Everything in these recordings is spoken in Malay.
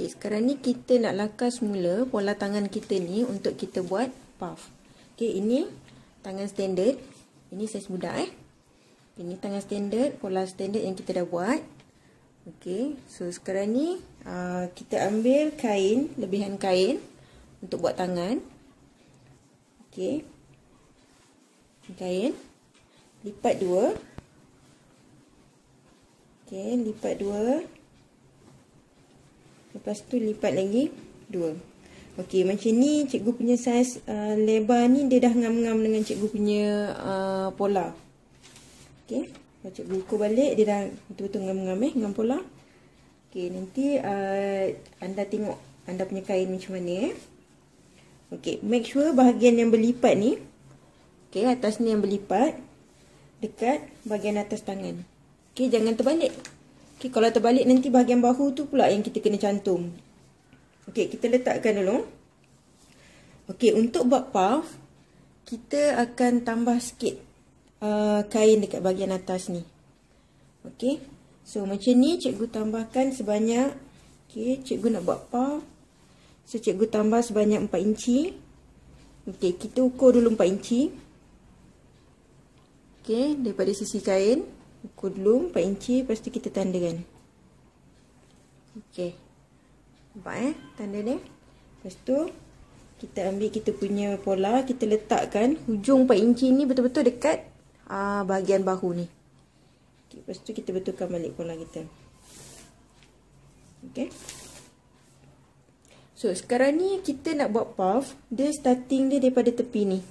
Okey, sekarang ni kita nak lakas mula pola tangan kita ni untuk kita buat puff. Okey, ini tangan standard. Ini saiz budak Ini tangan standard, pola standard yang kita dah buat. Okey, so sekarang ni kita ambil kain, lebihan kain untuk buat tangan. Okey. Kain lipat 2. Okey, lipat 2. Lepas tu lipat lagi 2. Okey, macam ni cikgu punya saiz lebar ni dia dah ngam-ngam dengan cikgu punya pola. Okey, kalau cikgu ukur balik dia dah betul-betul ngam-ngam ngam pola. Okey, nanti anda tengok anda punya kain macam mana Okey, make sure bahagian yang berlipat ni, okey, atas ni yang berlipat dekat bahagian atas tangan. Okey, jangan terbalik. Okey, kalau terbalik nanti bahagian bahu tu pula yang kita kena cantum. Okey, kita letakkan dulu. Okey, untuk buat puff, kita akan tambah sikit kain dekat bahagian atas ni. Okey, so macam ni cikgu tambahkan sebanyak, okey, cikgu nak buat puff. So, cikgu tambah sebanyak 4 inci. Okey, kita ukur dulu 4 inci. Okey, daripada sisi kain. Ukur dulu 4 inci, lepas tu kita tandakan. Okey. Nampak tanda dia. Lepas tu kita ambil kita punya pola, kita letakkan hujung 4 inci ni betul-betul dekat bahagian bahu ni. Okey, lepas tu kita betulkan balik pola kita. Okey. So sekarang ni kita nak buat puff, dia starting dia daripada tepi ni.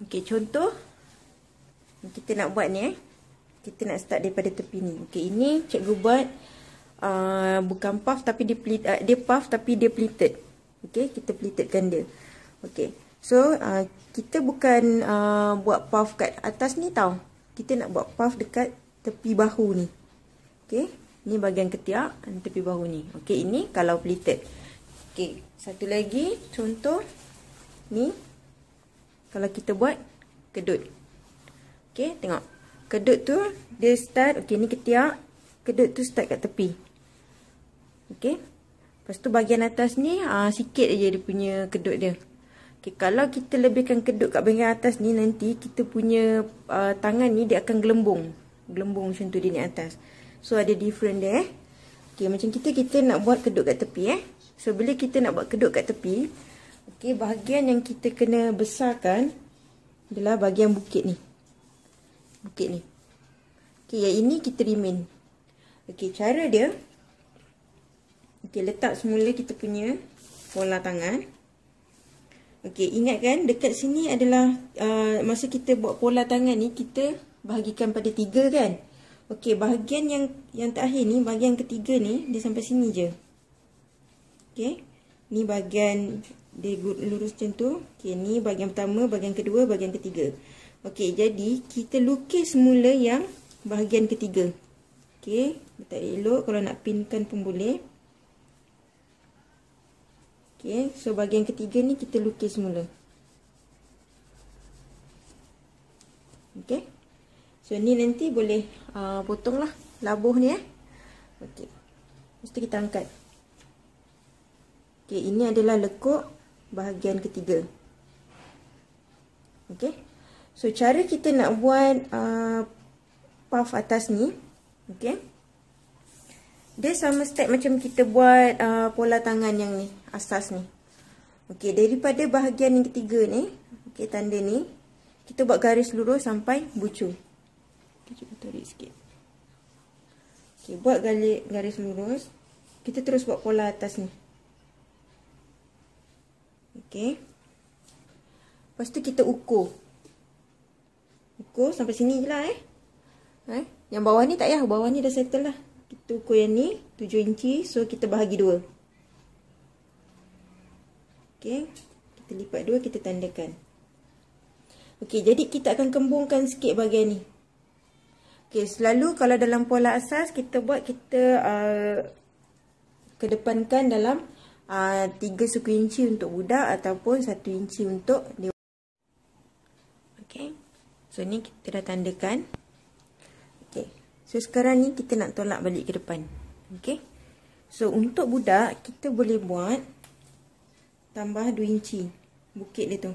Okey, contoh kita nak buat ni kita nak start daripada tepi ni. Okey, ini cikgu buat bukan puff tapi dia puff tapi dia pleated. Okey, kita pleatedkan dia. Okey. So kita bukan buat puff kat atas ni tau. Kita nak buat puff dekat tepi bahu ni. Okey, ni bahagian ketiak dan tepi bahu ni. Okey, ini kalau pleated. Okey, satu lagi contoh ni. Kalau kita buat kedut. Okey, tengok. Kedut tu dia start, okey ni ketiak, kedut tu start kat tepi. Okey. Lepas tu bahagian atas ni sikit aja dia punya kedut dia. Okey, kalau kita lebihkan kedut kat bahagian atas ni nanti kita punya tangan ni dia akan gelembung. Gelembung macam tu dia ni atas. So ada different dia Okey, macam kita nak buat kedut kat tepi So bila kita nak buat kedut kat tepi, okey, bahagian yang kita kena besarkan adalah bahagian bukit ni. Bukit ni. Okey, yang ini kita remain. Okey, cara dia. Okey, letak semula kita punya pola tangan. Okey, ingatkan dekat sini adalah masa kita buat pola tangan ni kita bahagikan pada 3 kan. Okey, bahagian yang terakhir ni, bahagian ketiga ni dia sampai sini je. Okey. Ni bahagian dia lurus macam tu. Okey, ni bahagian pertama, bahagian kedua, bahagian ketiga. Okey, jadi kita lukis semula yang bahagian ketiga. Okey, letak elok, kalau nak pinkan pun boleh. Okey, so bahagian ketiga ni kita lukis semula. Okey. So ni nanti boleh potonglah labuh ni Okey. Lepas tu kita angkat. Okey, ini adalah lekuk bahagian ketiga. Okey. So cara kita nak buat puff atas ni, okey. Dia sama step macam kita buat pola tangan yang ni, asas ni. Okey, daripada bahagian yang ketiga ni, okey, tanda ni, kita buat garis lurus sampai bucu. Okey, kita tarik sikit. Okey, buat garis lurus. Kita terus buat pola atas ni. Okey. Lepas tu kita ukur. Ukur sampai sini je lah Yang bawah ni tak payah, bawah ni dah settle lah. Kita ukur yang ni 7 inci, so kita bahagi 2. Okey, kita lipat 2, kita tandakan. Okey, jadi kita akan kembungkan sikit bahagian ni. Okey, selalu kalau dalam pola asas kita buat, kita kedepankan dalam 3 suku inci untuk budak ataupun 1 inci untuk dewasa. Okey. So ni kita dah tandakan. Okey. So sekarang ni kita nak tolak balik ke depan. Okey. So untuk budak kita boleh buat tambah 2 inci bukit dia tu.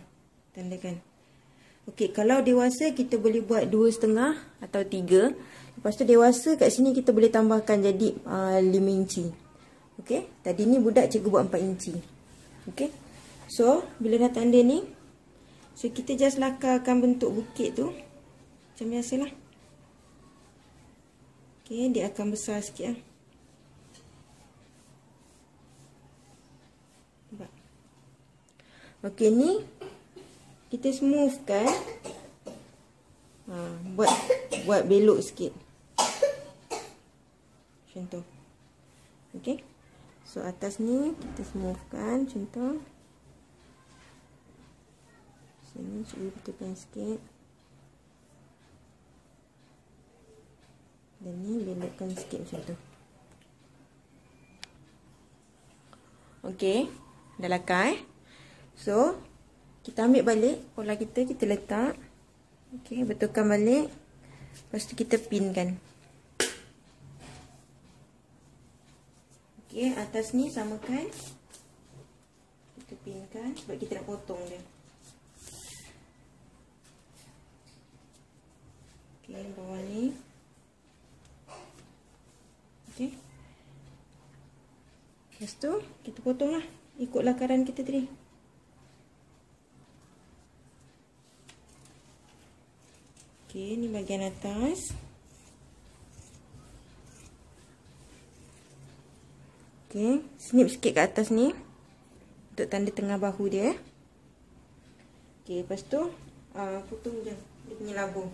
Tandakan. Okey, kalau dewasa kita boleh buat 2,5 atau 3. Lepas tu dewasa kat sini kita boleh tambahkan jadi 5 inci. Okey, tadi ni budak cikgu buat 4 inci. Okey. So, bila dah tanda ni, so kita just lakarkan bentuk bukit tu macam biasalah. Okey, dia akan besar sikit lah. Okey, ni kita smoothkan. Buat belok sikit. Macam tu. Okey. So atas ni kita smoothkan macam tu. Sini cuba betulkan sikit. Dan ni belokkan sikit macam tu. Okey, dah lakar So, kita ambil balik pola kita letak. Okey, betulkan balik. Lepas tu kita pinkan. Okey, atas ni samakan. Kita pinkan sebab kita nak potong dia. Okey, bawah ni. Okey. Lepas tu, kita potonglah. Ikut lakaran kita tadi. Okey, ni bahagian atas. Okey, snip sikit kat atas ni. Untuk tanda tengah bahu dia. Okey, lepas tu potong je dia punya labung.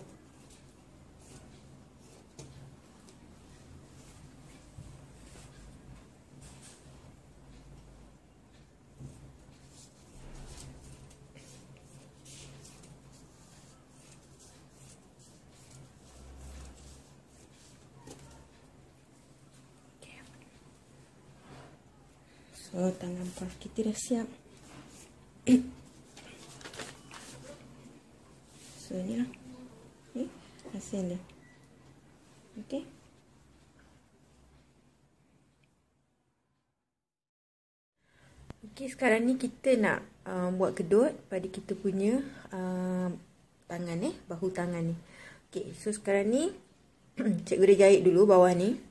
So, tangan puff kita dah siap. So, ni lah. Ni hasil dia. Okey. Okey, sekarang ni kita nak buat kedut pada kita punya tangan bahu tangan ni. Okey, so sekarang ni cikgu dah jahit dulu bawah ni.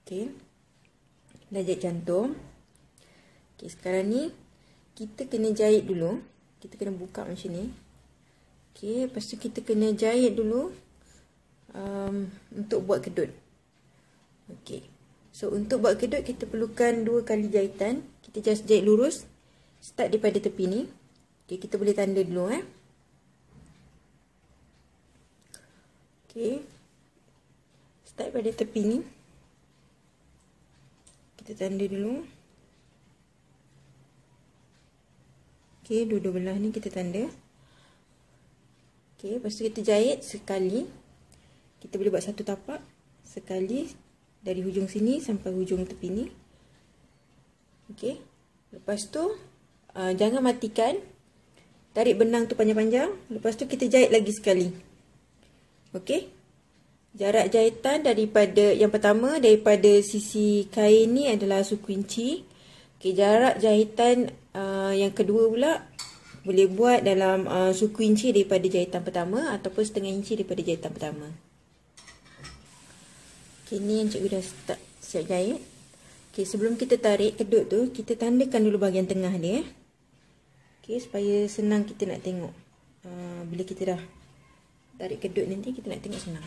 Okey. Dah jahit jantung. Okey, sekarang ni kita kena jahit dulu. Kita kena buka macam ni. Okey, lepas tu kita kena jahit dulu untuk buat kedut. Okey. So untuk buat kedut kita perlukan 2 kali jahitan. Kita just jahit lurus. Start daripada tepi ni. Okey, kita boleh tanda dulu Okey. Start pada tepi ni. Kita tanda dulu. Okey, dua-dua belah ni kita tanda. Okey, lepas tu kita jahit sekali. Kita boleh buat satu tapak sekali dari hujung sini sampai hujung tepi ni. Okey. Lepas tu jangan matikan. Tarik benang tu panjang-panjang. Lepas tu kita jahit lagi sekali. Okey. Jarak jahitan daripada yang pertama daripada sisi kain ni adalah 1 kunci. Okey, jarak jahitan yang kedua pula boleh buat dalam 1 inci daripada jahitan pertama ataupun setengah inci daripada jahitan pertama. Okey, ni yang cikgu dah start siap jahit. Okey, sebelum kita tarik kedut tu, kita tandakan dulu bahagian tengah dia. Okey, supaya senang kita nak tengok. Bila kita dah tarik kedut nanti kita nak tengok senang.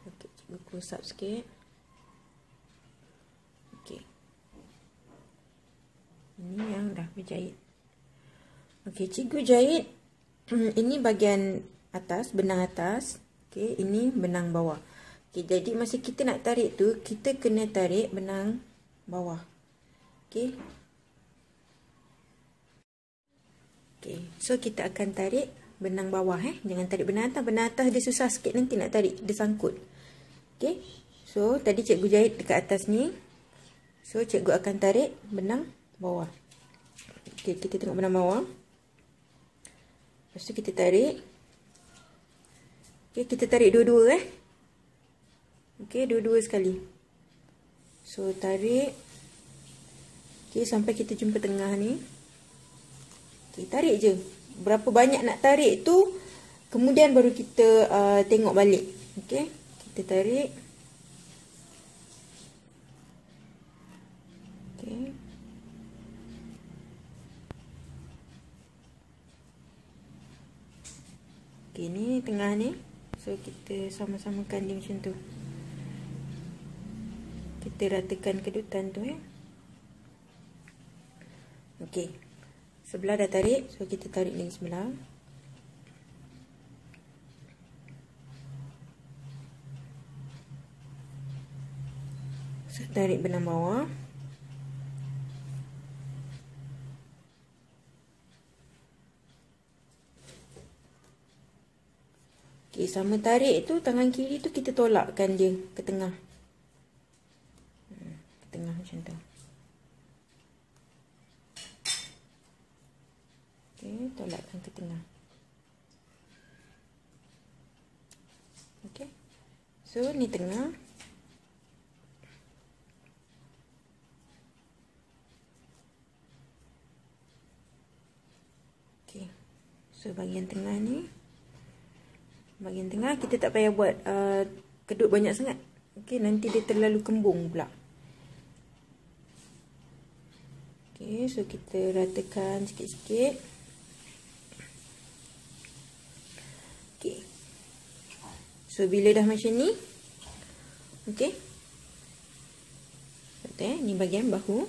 Okey, cikgu close up sikit. Okey. Ini yang dah berjahit. Okey, cikgu jahit ini bahagian atas, benang atas. Okey, ini benang bawah. Okey, jadi masa kita nak tarik tu, kita kena tarik benang bawah. Okey. Okey, so kita akan tarik benang bawah Jangan tarik benang atas. Benang atas dia susah sikit nanti nak tarik, dia sangkut. Okey. So, tadi cikgu jahit dekat atas ni. So, cikgu akan tarik benang bawah. Okey, kita tengok benang bawah. Lepas tu kita tarik. Okey, kita tarik dua-dua Okey, dua-dua sekali. So tarik. Okey, sampai kita jumpa tengah ni. Okey, tarik je. Berapa banyak nak tarik tu, kemudian baru kita tengok balik. Okey, kita tarik. Okey. Okey, ni tengah ni. So kita sama-samakan dia macam tu. Kita ratakan kedutan tu ya. Okey. Sebelah dah tarik, so kita tarik lagi sebelah. So tarik benang bawah. Okey, sama tarik tu tangan kiri tu kita tolakkan dia ke tengah. Ke tengah macam tu. Okey, tolakkan ke tengah. Okey. So ni tengah. Okey. So bahagian tengah ni. Bahagian tengah kita tak payah buat kedut banyak sangat. Okey, nanti dia terlalu kembung pula. Okey, so kita ratakan sikit-sikit. Okey. So bila dah macam ni, okey. Ni bahagian bahu,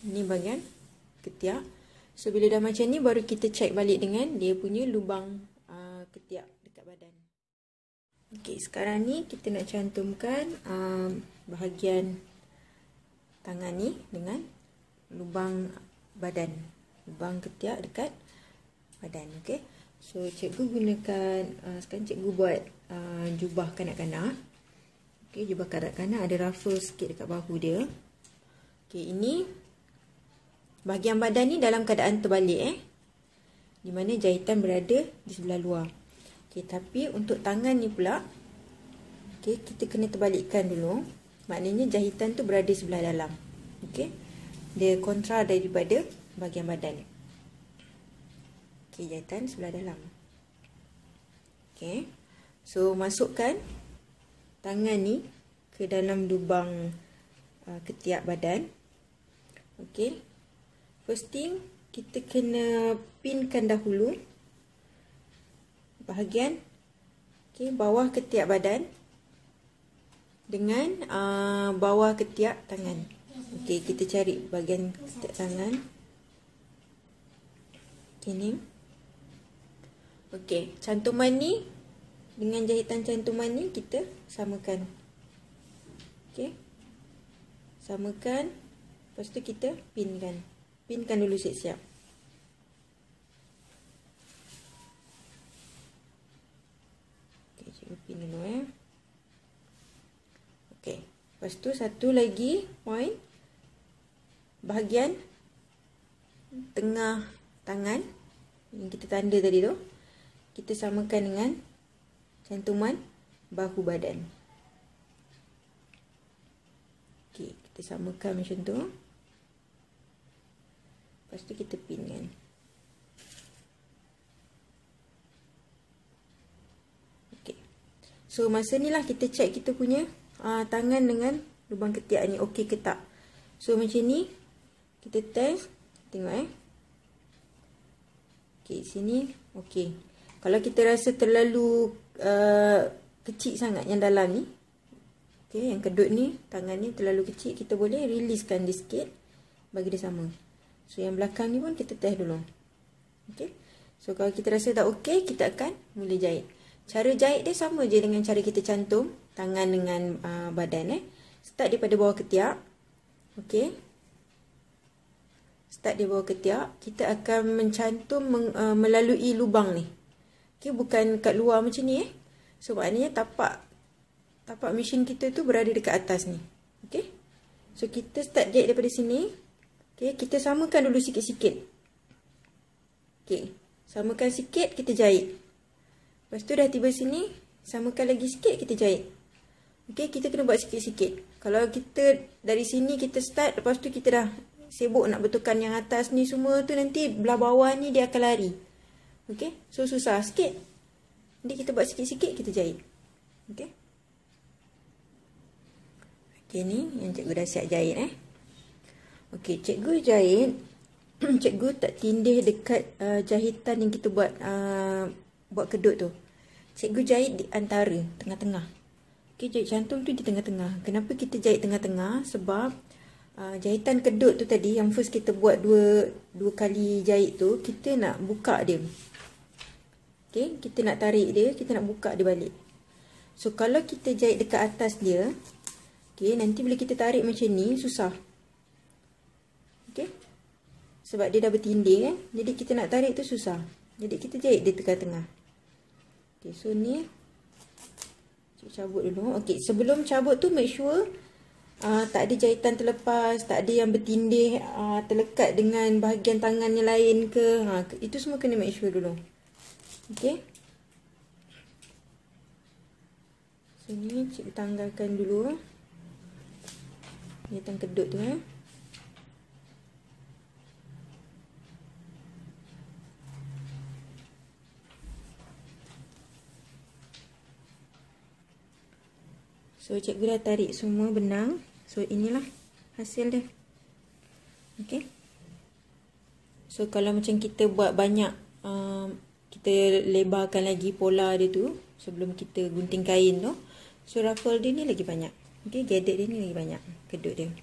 ni bahagian ketiak. So bila dah macam ni baru kita check balik dengan dia punya lubang ketiak dekat badan. Okey, sekarang ni kita nak cantumkan bahagian tangan ni dengan lubang badan, lubang ketiak dekat badan. Okey, so cikgu gunakan sekarang cikgu buat jubah kanak-kanak. Okey, jubah kanak-kanak ada ruffle sikit dekat bahu dia. Okey, ini bahagian badan ni dalam keadaan terbalik di mana jahitan berada di sebelah luar. Okey, tapi untuk tangan ni pula, okey, kita kena terbalikkan dulu. Maknanya jahitan tu berada sebelah dalam. Okey. Dia kontra daripada bahagian badan. Okey, jahitan sebelah dalam. Okey. So masukkan tangan ni ke dalam lubang ketiak badan. Okey. First thing, kita kena pinkan dahulu bahagian bawah ketiak badan dengan bawah ketiak tangan. Okey, kita cari bahagian ketiak tangan. Ini. Okey, cantuman ni dengan jahitan cantuman ni kita samakan. Okey. Samakan. Lepas tu kita pinkan. Pinkan dulu siap-siap. Pin dulu Okey, lepas tu satu lagi point bahagian tengah tangan yang kita tanda tadi tu, kita samakan dengan cantuman bahu badan. Okey, kita samakan macam tu. Lepas tu kita pinkan. So masa ni lah kita check kita punya tangan dengan lubang ketiak ni okey ke tak. So macam ni kita test, tengok okey, sini okey. Kalau kita rasa terlalu kecil sangat yang dalam ni, okey, yang kedut ni, tangan ni terlalu kecil, kita boleh releasekan dia sikit bagi dia sama. So yang belakang ni pun kita test dulu. Okey. So kalau kita rasa tak okey, kita akan mula jahit. Cara jahit dia sama je dengan cara kita cantum tangan dengan badan. Start daripada bawah ketiak. Okey. Start di bawah ketiak. Kita akan mencantum melalui lubang ni. Okey, bukan kat luar macam ni So maknanya tapak mesin kita tu berada dekat atas ni. Okey. So kita start jahit daripada sini. Okey, kita samakan dulu sikit-sikit. Okey, samakan sikit, kita jahit. Lepas tu dah tiba sini, samakan lagi sikit, kita jahit. Okey, kita kena buat sikit-sikit. Kalau kita dari sini kita start, lepas tu kita dah sibuk nak betulkan yang atas ni semua tu, nanti belah bawah ni dia akan lari. Okey, so susah sikit. Nanti kita buat sikit-sikit, kita jahit. Okey. Okey, ni yang cikgu dah siap jahit Okey, cikgu jahit. Cikgu tak tindih dekat jahitan yang kita buat kedut tu. Cikgu jahit di antara, tengah-tengah. Okey, jahit cantum tu di tengah-tengah. Kenapa kita jahit tengah-tengah? Sebab jahitan kedut tu tadi, yang first kita buat dua kali jahit tu, kita nak buka dia. Okey, kita nak tarik dia, kita nak buka dia balik. So, kalau kita jahit dekat atas dia, okey, nanti bila kita tarik macam ni, susah. Okey, sebab dia dah bertindih jadi kita nak tarik tu susah. Jadi kita jahit dia tengah-tengah. Okey, so ni cabut dulu. Okey, sebelum cabut tu make sure tak ada jahitan terlepas, tak ada yang bertindih terlekat dengan bahagian tangan yang lain ke. Itu semua kena make sure dulu. Okey. So ni cikgu tanggalkan dulu jahitan kedut tu So, cikgu dah tarik semua benang. So, inilah hasil dia. Okey. So, kalau macam kita buat banyak, kita lebarkan lagi pola dia tu sebelum kita gunting kain tu. So, ruffle dia ni lagi banyak. Okey, gathered dia ni lagi banyak. Kedut dia.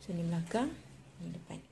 So, ni belakang, ni depan.